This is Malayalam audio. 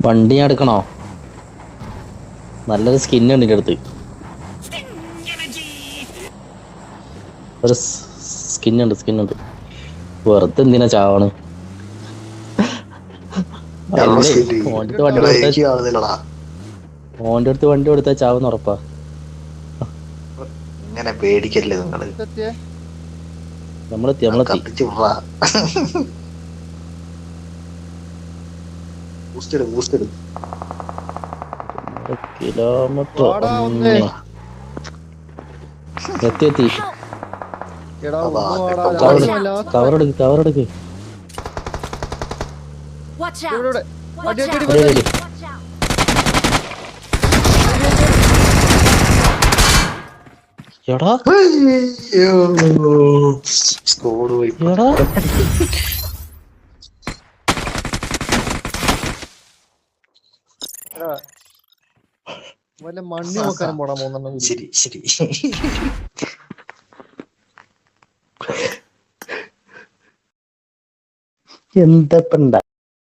വണ്ടി ഞാൻ എടുക്കണോ? നല്ലൊരു സ്കിന്നുണ്ട് എൻ്റെ അടുത്ത്. ഒരു സ്കിന്നുണ്ട്. വെറുതെ എന്തിനാ ചാവണ്? ഓൻ്റെ അടുത്ത് വണ്ടി കൊടുത്താൽ ചാവുന്ന ഉറപ്പാ. ഇങ്ങനെ പേടിക്കല്ലേ നിങ്ങള്. നമ്മളെത്തി കിലോമീറ്റർ എത്തി. കവറെടുക്ക്. എടാ സ്കോഡ് പോയി. മണ്ണി നോക്കാനും പോടാ മൂന്നെണ്ണം. ശരി എന്താ